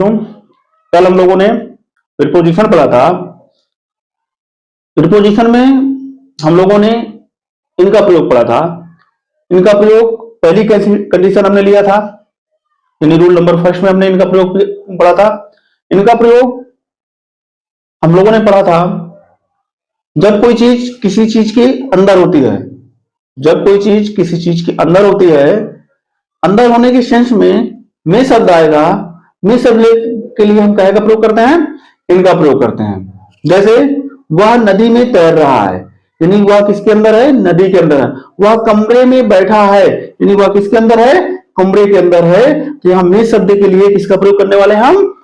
कल हम लोगों ने प्रीपोजिशन पढ़ा था। प्रीपोजिशन में हम लोगों ने इनका प्रयोग पढ़ा था। इनका प्रयोग पहली कंडीशन हमने लिया था, यानी रूल नंबर फर्स्ट में हमने इनका प्रयोग पढ़ा था। इनका प्रयोग हम लोगों ने पढ़ा था जब कोई चीज किसी चीज के अंदर होती है। जब कोई चीज किसी चीज के अंदर होती है, अंदर होने के सेंस में शब्द आएगा। में शब्द के लिए हम क्या का प्रयोग करते हैं? इनका प्रयोग करते हैं। जैसे वह नदी में तैर रहा है, यानी वह किसके अंदर है? नदी के अंदर है। वह कमरे में बैठा है, यानी वह किसके अंदर है? कमरे के अंदर है। तो यहां में शब्द के लिए किसका प्रयोग करने वाले हैं? हम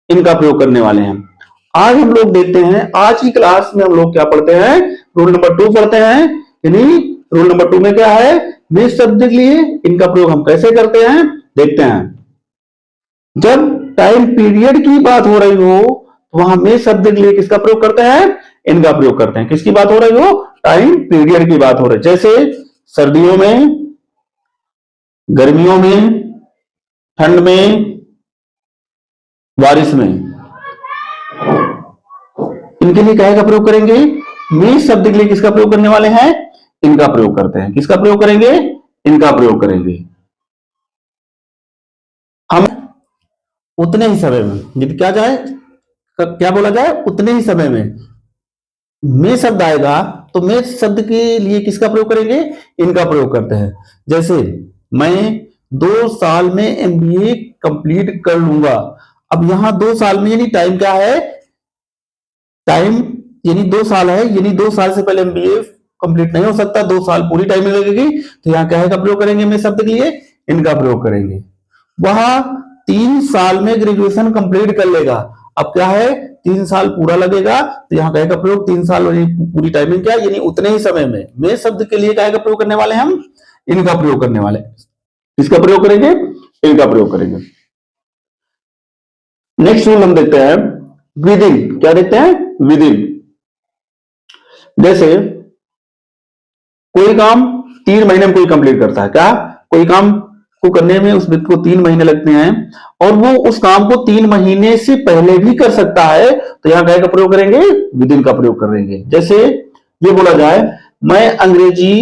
इनका प्रयोग करने वाले हैं। आज हम लोग देखते हैं, आज की क्लास में हम लोग क्या पढ़ते हैं? रूल नंबर 2 पढ़ते हैं। यानी रूल नंबर 2 में क्या है? में शब्द के लिए इनका प्रयोग हम कैसे करते हैं देखते हैं। जब टाइम पीरियड की बात हो रही हो तो वहां में शब्द के लिए किसका प्रयोग करते हैं? इनका प्रयोग करते हैं। किसकी बात हो रही हो? टाइम पीरियड की बात हो रही है। जैसे सर्दियों में, गर्मियों में, ठंड में, बारिश में, इनके लिए क्या का प्रयोग करेंगे? में शब्द के लिए किसका प्रयोग करने वाले हैं? इनका प्रयोग करते हैं। किसका प्रयोग करेंगे? इनका प्रयोग करेंगे। हम उतने ही समय में, यदि क्या बोला जाए? उतने ही समय में शब्द आएगा तो में शब्द के लिए किसका प्रयोग करेंगे? इनका प्रयोग करते हैं। जैसे मैं 2 साल में एमबीए कंप्लीट कर लूंगा। अब यहां 2 साल में यानी टाइम क्या है? टाइम यानी 2 साल है, यानी 2 साल से पहले एमबीए कंप्लीट नहीं हो सकता, 2 साल पूरी टाइम लगेगी। तो यहां क्या है का प्रयोग करेंगे? में शब्द के लिए इनका प्रयोग करेंगे। वह 3 साल में ग्रेजुएशन कंप्लीट कर लेगा। अब क्या है? 3 साल पूरा लगेगा, तो यहाँ क्या का प्रयोग? 3 साल पूरी टाइमिंग क्या? यानी उतने ही समय में शब्द के लिए क्या का प्रयोग करने वाले? हम इनका प्रयोग करने वाले। इसका प्रयोग करेंगे? इनका प्रयोग करेंगे। नेक्स्ट रूल हम देखते हैं विद इन। क्या देखते हैं? With in. जैसे कोई काम 3 महीने में कोई कंप्लीट करता है। क्या? कोई काम को करने में उस व्यक्ति को 3 महीने लगते हैं और वो उस काम को 3 महीने से पहले भी कर सकता है, तो यहां क्या का प्रयोग करेंगे? विद इन का प्रयोग करेंगे। जैसे ये बोला जाए मैं अंग्रेजी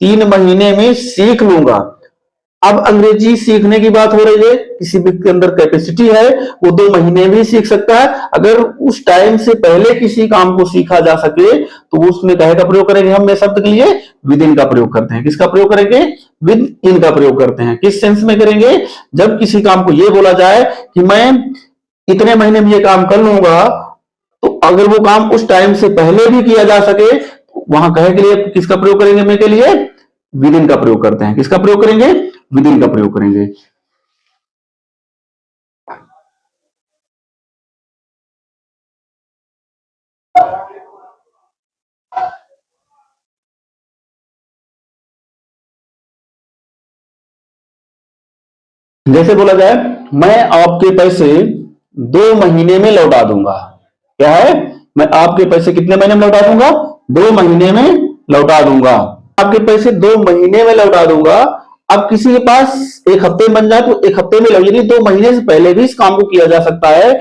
3 महीने में सीख लूंगा। अब अंग्रेजी सीखने की बात हो रही है, किसी व्यक्ति के अंदर कैपेसिटी है, वो 2 महीने भी सीख सकता है। अगर उस टाइम से पहले किसी काम को सीखा जा सके तो उसमें क्या का प्रयोग करेंगे? हम में शब्द के लिए विद इन का प्रयोग करते हैं। किसका प्रयोग करेंगे? विद इन का प्रयोग करते हैं। किस सेंस में करेंगे? जब किसी काम को यह बोला जाए कि मैं इतने महीने में ये काम कर लूंगा, तो अगर वो काम उस टाइम से पहले भी किया जा सके, वहां कहे के लिए किसका प्रयोग करेंगे? मैं के लिए विद इन का प्रयोग करते हैं। किसका प्रयोग करेंगे? विद इन का प्रयोग करेंगे। जैसे बोला जाए मैं आपके पैसे 2 महीने में लौटा दूंगा। क्या है? मैं आपके पैसे कितने महीने में लौटा दूंगा? 2 महीने में लौटा दूंगा। आपके पैसे 2 महीने में लौटा दूंगा। अब किसी के पास 1 हफ्ते में बन जाए तो 1 हफ्ते में यानी 2 महीने से पहले भी इस काम को किया जा सकता है।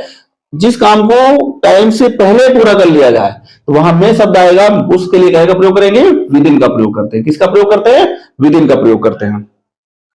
जिस काम को टाइम से पहले पूरा कर लिया जाए तो वहां में शब्द आएगा, उसके लिए क्या का प्रयोग करेंगे? विद इन का प्रयोग करते हैं। किसका प्रयोग करते हैं? विद इन का प्रयोग करते हैं।